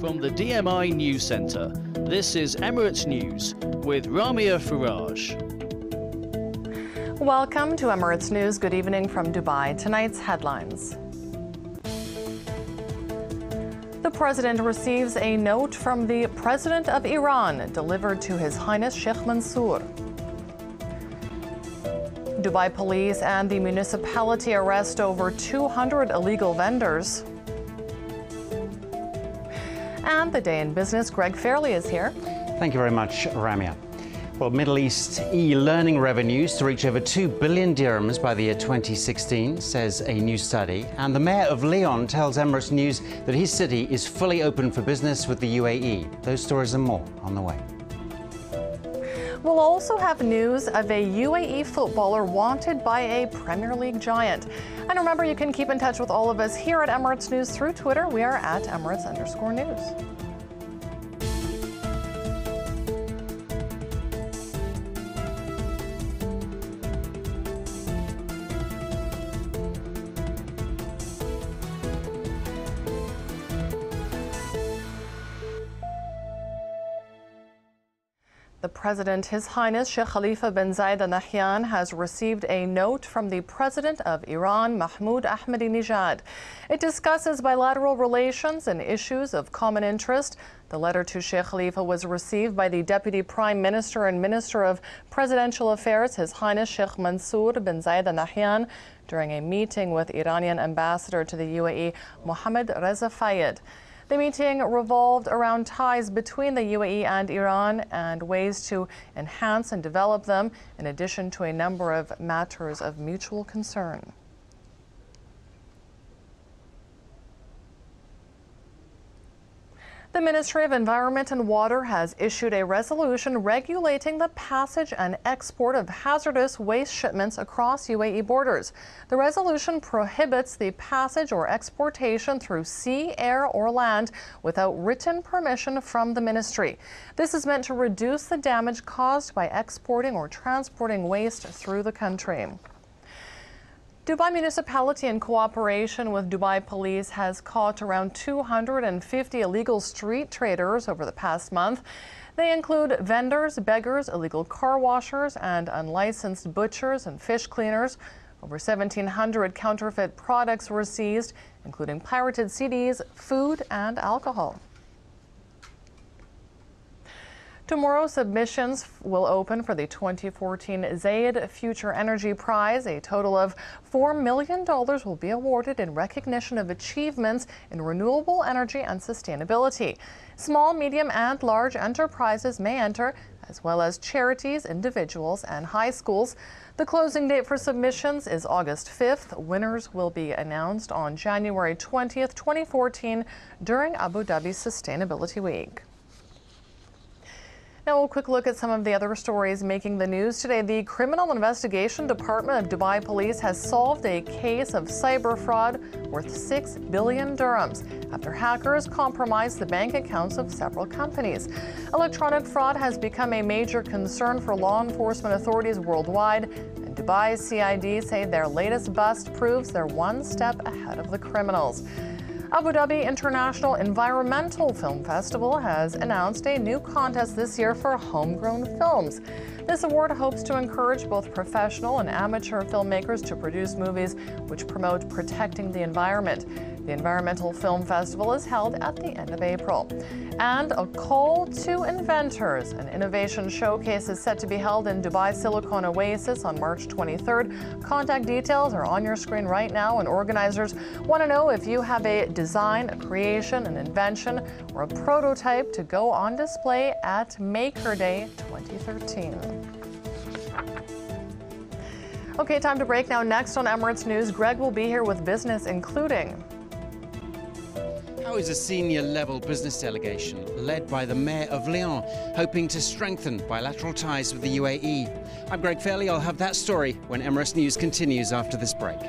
From the DMI News Centre, this is Emirates News with Ramia Faraj. Welcome to Emirates News. Good evening from Dubai. Tonight's headlines. The President receives a note from the President of Iran delivered to His Highness Sheikh Mansour. Dubai police and the municipality arrest over 200 illegal vendors. And the day in business, Greg Fairley is here. Thank you very much, Ramia. Well, Middle East e-learning revenues to reach over 2 billion dirhams by the year 2016, says a new study. And the mayor of Lyon tells Emirates News that his city is fully open for business with the UAE. Those stories and more on the way. We'll also have news of a UAE footballer wanted by a Premier League giant. And remember, you can keep in touch with all of us here at Emirates News through Twitter. We are at Emirates_News. The President, His Highness Sheikh Khalifa bin Zayed Al Nahyan, has received a note from the President of Iran, Mahmoud Ahmadinejad. It discusses bilateral relations and issues of common interest. The letter to Sheikh Khalifa was received by the Deputy Prime Minister and Minister of Presidential Affairs, His Highness Sheikh Mansour bin Zayed Al Nahyan, during a meeting with Iranian Ambassador to the UAE, Mohammad Reza Fayed. The meeting revolved around ties between the UAE and Iran and ways to enhance and develop them, in addition to a number of matters of mutual concern. The Ministry of Environment and Water has issued a resolution regulating the passage and export of hazardous waste shipments across UAE borders. The resolution prohibits the passage or exportation through sea, air, or land without written permission from the ministry. This is meant to reduce the damage caused by exporting or transporting waste through the country. Dubai Municipality, in cooperation with Dubai Police, has caught around 250 illegal street traders over the past month. They include vendors, beggars, illegal car washers, and unlicensed butchers and fish cleaners. Over 1,700 counterfeit products were seized, including pirated CDs, food, and alcohol. Tomorrow, submissions will open for the 2014 Zayed Future Energy Prize. A total of $4 million will be awarded in recognition of achievements in renewable energy and sustainability. Small, medium, and large enterprises may enter, as well as charities, individuals, and high schools. The closing date for submissions is August 5th. Winners will be announced on January 20th, 2014, during Abu Dhabi's Sustainability Week. Now, a quick look at some of the other stories making the news today. The Criminal Investigation Department of Dubai Police has solved a case of cyber fraud worth 6 billion dirhams after hackers compromised the bank accounts of several companies. Electronic fraud has become a major concern for law enforcement authorities worldwide, and Dubai's CID say their latest bust proves they're one step ahead of the criminals. Abu Dhabi International Environmental Film Festival has announced a new contest this year for homegrown films. This award hopes to encourage both professional and amateur filmmakers to produce movies which promote protecting the environment. The Environmental Film Festival is held at the end of April. And a call to inventors. An innovation showcase is set to be held in Dubai Silicon Oasis on March 23rd. Contact details are on your screen right now, and organizers want to know if you have a design, a creation, an invention, or a prototype to go on display at Maker Day 2013. Okay, time to break now. Next on Emirates News, Greg will be here with business, including That was a senior-level business delegation led by the Mayor of Lyon, hoping to strengthen bilateral ties with the UAE. I'm Greg Fairley. I'll have that story when Emirates News continues after this break.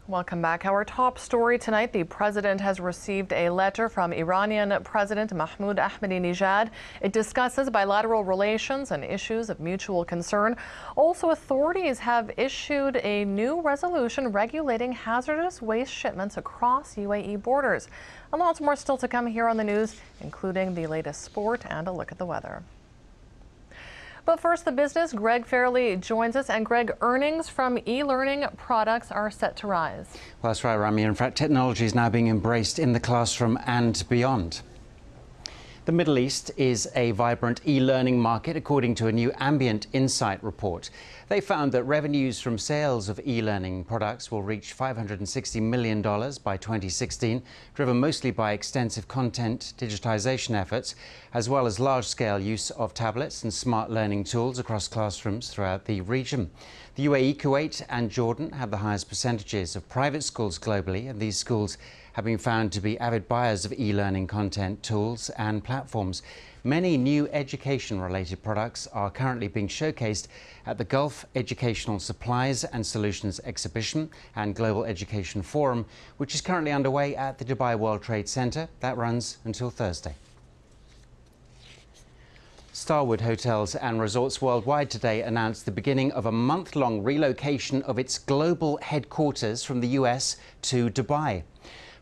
Welcome back. Our top story tonight, the president has received a letter from Iranian President Mahmoud Ahmadinejad. It discusses bilateral relations and issues of mutual concern. Also, authorities have issued a new resolution regulating hazardous waste shipments across UAE borders. And lots more still to come here on the news, including the latest sport and a look at the weather. But first, the business. Greg Fairley joins us. And Greg, earnings from e-learning products are set to rise. Well, that's right, Rami. In fact, technology is now being embraced in the classroom and beyond. The Middle East is a vibrant e-learning market, according to a new Ambient Insight report. They found that revenues from sales of e-learning products will reach $560 million by 2016, driven mostly by extensive content digitization efforts, as well as large-scale use of tablets and smart learning tools across classrooms throughout the region. The UAE, Kuwait and Jordan have the highest percentages of private schools globally, and these schools have been found to be avid buyers of e-learning content, tools and platforms. Many new education-related products are currently being showcased at the Gulf Educational Supplies and Solutions Exhibition and Global Education Forum, which is currently underway at the Dubai World Trade Center. That runs until Thursday. Starwood Hotels and Resorts Worldwide today announced the beginning of a month-long relocation of its global headquarters from the US to Dubai.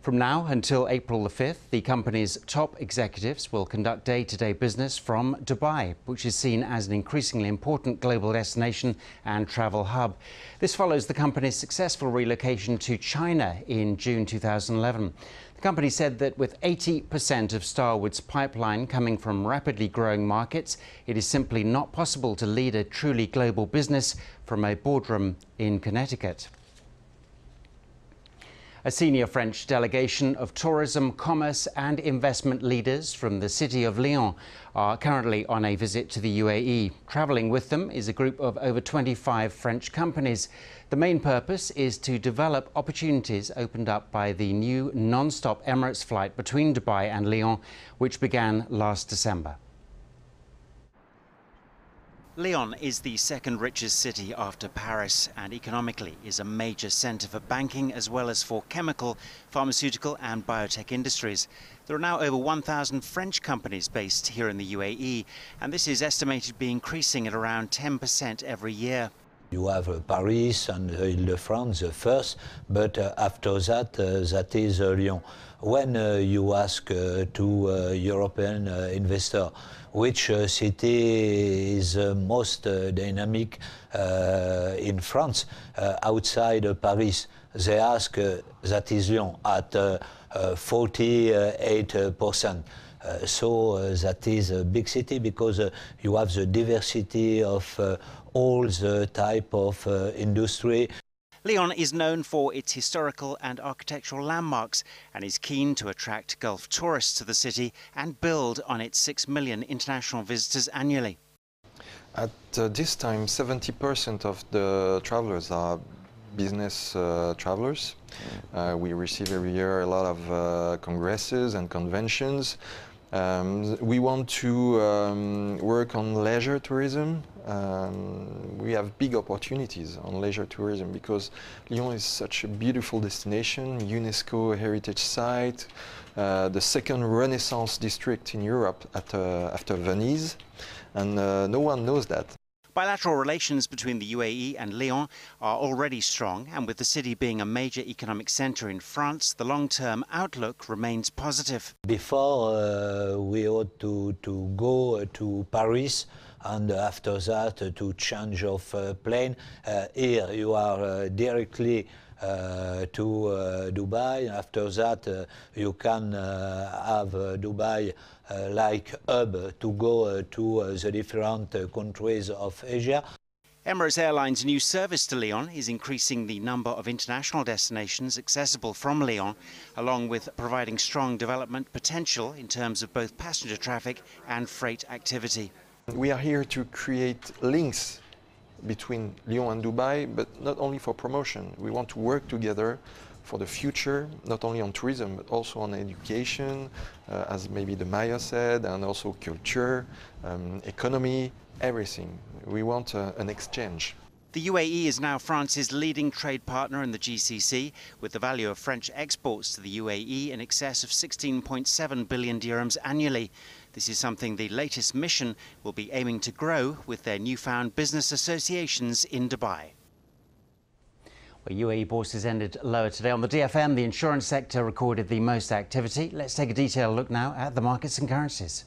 From now until April the 5th, the company's top executives will conduct day-to-day business from Dubai, which is seen as an increasingly important global destination and travel hub. This follows the company's successful relocation to China in June 2011. The company said that with 80% of Starwood's pipeline coming from rapidly growing markets, it is simply not possible to lead a truly global business from a boardroom in Connecticut. A senior French delegation of tourism, commerce and investment leaders from the city of Lyon are currently on a visit to the UAE. Travelling with them is a group of over 25 French companies. The main purpose is to develop opportunities opened up by the new non-stop Emirates flight between Dubai and Lyon, which began last December. Lyon is the second richest city after Paris and economically is a major centre for banking as well as for chemical, pharmaceutical and biotech industries. There are now over 1,000 French companies based here in the UAE, and this is estimated to be increasing at around 10% every year. You have Paris and Île-de-France first, but after that, that is Lyon. When you ask to European investor which city is most dynamic in France outside Paris, they ask that is Lyon at 48%. So that is a big city because you have the diversity of all the type of industry. Lyon is known for its historical and architectural landmarks and is keen to attract Gulf tourists to the city and build on its 6 million international visitors annually. At this time, 70% of the travelers are business travelers. We receive every year a lot of congresses and conventions. We want to work on leisure tourism. We have big opportunities on leisure tourism because Lyon is such a beautiful destination, UNESCO heritage site, the second Renaissance district in Europe after Venice, and no one knows that. Bilateral relations between the UAE and Lyon are already strong, and with the city being a major economic centre in France, the long-term outlook remains positive. Before we ought to go to Paris, and after that to change of plane. Here you are directly to Dubai. After that you can have Dubai like hub to go to the different countries of Asia. Emirates Airlines' new service to Lyon is increasing the number of international destinations accessible from Lyon, along with providing strong development potential in terms of both passenger traffic and freight activity. We are here to create links between Lyon and Dubai, but not only for promotion. We want to work together for the future, not only on tourism, but also on education, as maybe the Maya said, and also culture, economy, everything. We want an exchange. The UAE is now France's leading trade partner in the GCC, with the value of French exports to the UAE in excess of 16.7 billion dirhams annually. This is something the latest mission will be aiming to grow with their newfound business associations in Dubai. Well, UAE bourses ended lower today. On the DFM, the insurance sector recorded the most activity. Let's take a detailed look now at the markets and currencies.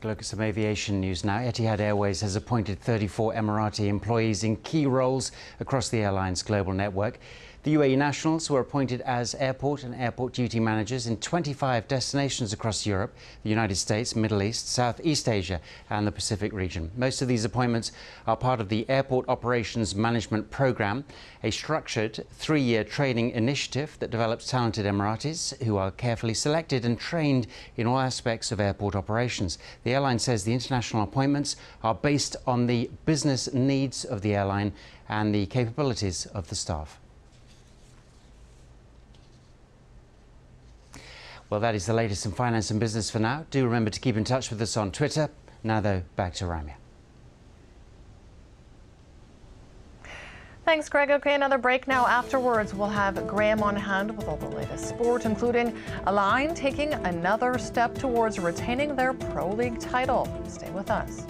Look at some aviation news now. Etihad Airways has appointed 34 Emirati employees in key roles across the airline's global network. The UAE nationals were appointed as airport and airport duty managers in 25 destinations across Europe, the United States, Middle East, Southeast Asia and the Pacific region. Most of these appointments are part of the Airport Operations Management Programme, a structured 3-year training initiative that develops talented Emiratis who are carefully selected and trained in all aspects of airport operations. The airline says the international appointments are based on the business needs of the airline and the capabilities of the staff. Well, that is the latest in finance and business for now. Do remember to keep in touch with us on Twitter. Now, though, back to Ramya. Thanks, Greg. Okay, another break now. Afterwards, we'll have Graham on hand with all the latest sport, including Al-Ain taking another step towards retaining their Pro League title. Stay with us.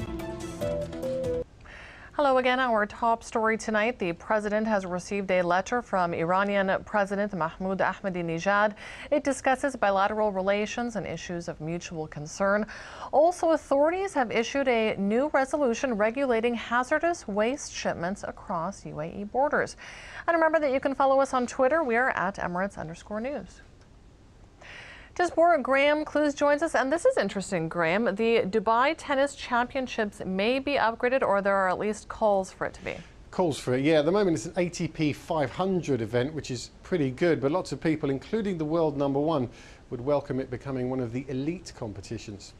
Hello again. Our top story tonight. The president has received a letter from Iranian President Mahmoud Ahmadinejad. It discusses bilateral relations and issues of mutual concern. Also, authorities have issued a new resolution regulating hazardous waste shipments across UAE borders. And remember that you can follow us on Twitter. We are at Emirates_News. Just before Graham Clues joins us, and this is interesting, Graham. The Dubai Tennis Championships may be upgraded, or there are at least calls for it to be. Calls for it, yeah. At the moment it's an ATP 500 event, which is pretty good, but lots of people, including the world #1, would welcome it becoming one of the elite competitions.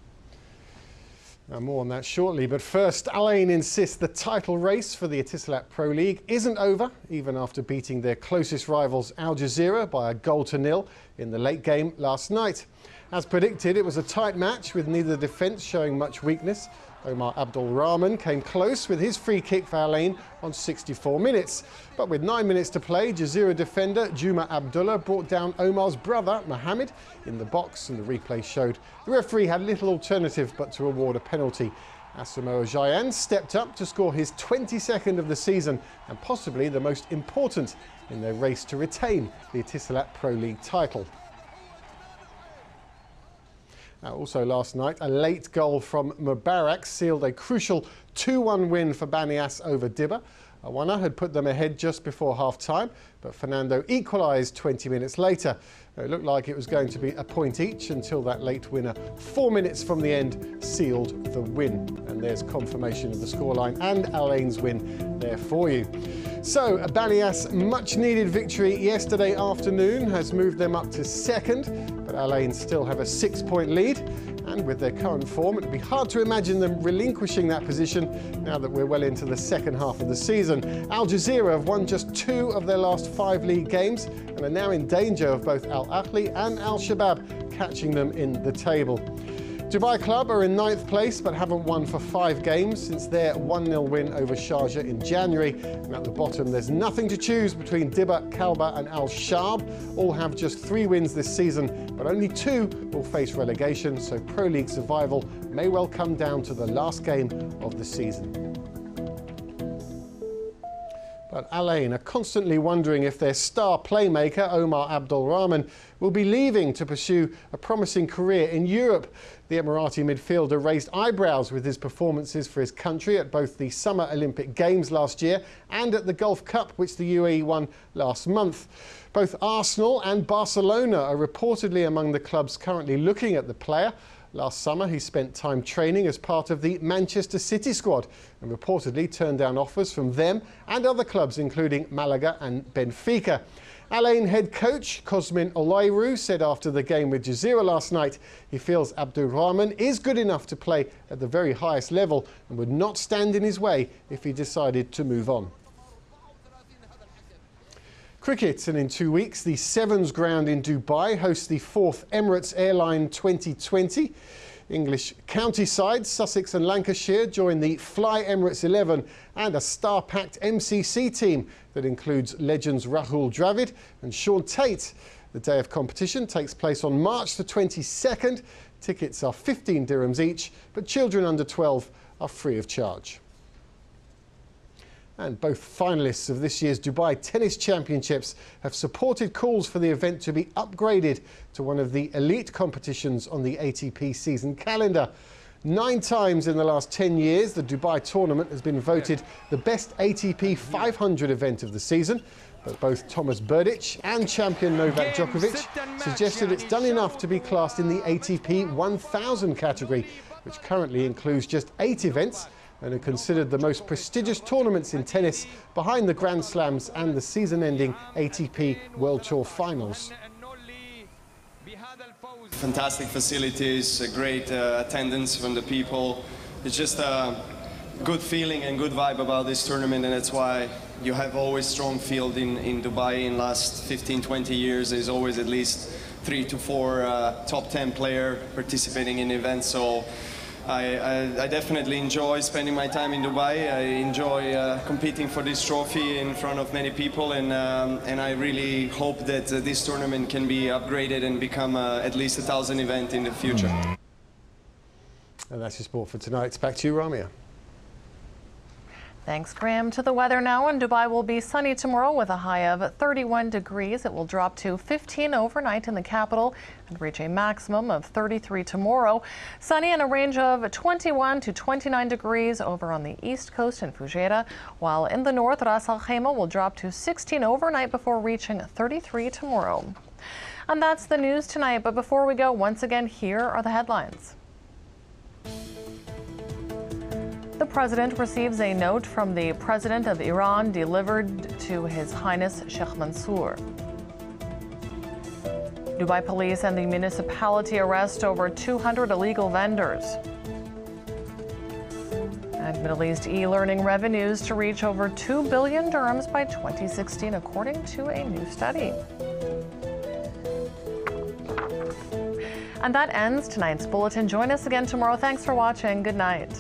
Now, more on that shortly, but first, Al-Ain insists the title race for the Etisalat Pro League isn't over, even after beating their closest rivals Al Jazeera by 1-0 in the late game last night. As predicted, it was a tight match with neither defence showing much weakness. Omar Abdul Rahman came close with his free kick for Al-Ain on 64 minutes. But with 9 minutes to play, Jazeera defender Juma Abdullah brought down Omar's brother Mohammed in the box, and the replay showed the referee had little alternative but to award a penalty. Asamoah Gyan stepped up to score his 22nd of the season and possibly the most important in their race to retain the Etisalat Pro League title. Also last night, a late goal from Mubarak sealed a crucial 2-1 win for Banias over Dibba. Awana had put them ahead just before half-time, but Fernando equalised 20 minutes later. It looked like it was going to be a point each until that late winner, 4 minutes from the end, sealed the win. And there's confirmation of the scoreline and Al-Ain's win there for you. So, Banias' much-needed victory yesterday afternoon has moved them up to second, but Al-Ain still have a 6-point lead. And with their current form, it'd be hard to imagine them relinquishing that position now that we're well into the second half of the season. Al Jazeera have won just 2 of their last 5 league games and are now in danger of both Al Ahly and Al Shabab catching them in the table. Dubai Club are in 9th place but haven't won for 5 games since their 1-0 win over Sharjah in January. And at the bottom, there's nothing to choose between Dibba, Kalba and Al Shab. All have just 3 wins this season, but only 2 will face relegation, so Pro League survival may well come down to the last game of the season. But Al Ain are constantly wondering if their star playmaker, Omar Abdulrahman, will be leaving to pursue a promising career in Europe. The Emirati midfielder raised eyebrows with his performances for his country at both the Summer Olympic Games last year and at the Gulf Cup, which the UAE won last month. Both Arsenal and Barcelona are reportedly among the clubs currently looking at the player. Last summer, he spent time training as part of the Manchester City squad and reportedly turned down offers from them and other clubs, including Malaga and Benfica. Al Ain head coach Cosmin Olayru said after the game with Jazeera last night he feels Abdulrahman is good enough to play at the very highest level and would not stand in his way if he decided to move on. Cricket, and in 2 weeks, the Sevens ground in Dubai hosts the 4th Emirates Airline 2020. English county sides, Sussex and Lancashire, join the Fly Emirates 11 and a star-packed MCC team that includes legends Rahul Dravid and Sean Tate. The day of competition takes place on March the 22nd. Tickets are 15 dirhams each, but children under 12 are free of charge. And both finalists of this year's Dubai Tennis Championships have supported calls for the event to be upgraded to one of the elite competitions on the ATP season calendar. 9 times in the last 10 years, the Dubai tournament has been voted the best ATP 500 event of the season. But both Thomas Berdych and champion Novak Djokovic suggested it's done enough to be classed in the ATP 1000 category, which currently includes just 8 events and are considered the most prestigious tournaments in tennis, behind the Grand Slams and the season-ending ATP World Tour Finals. Fantastic facilities, a great attendance from the people. It's just a good feeling and good vibe about this tournament, and that's why you have always strong field in Dubai. In last 15-20 years, there's always at least 3 to 4 top 10 players participating in events. So I definitely enjoy spending my time in Dubai. I enjoy competing for this trophy in front of many people, and I really hope that this tournament can be upgraded and become at least 1,000 event in the future. And that's your sport for tonight. Back to you, Ramia. Thanks, Graham. To the weather now, and Dubai will be sunny tomorrow with a high of 31 degrees. It will drop to 15 overnight in the capital and reach a maximum of 33 tomorrow. Sunny and a range of 21 to 29 degrees over on the east coast in Fujairah, while in the north, Ras Al Khaimah will drop to 16 overnight before reaching 33 tomorrow. And that's the news tonight. But before we go, once again, here are the headlines. The president receives a note from the president of Iran delivered to His Highness Sheikh Mansour. Dubai police and the municipality arrest over 200 illegal vendors. And Middle East e-learning revenues to reach over 2 billion dirhams by 2016, according to a new study. And that ends tonight's bulletin. Join us again tomorrow. Thanks for watching. Good night.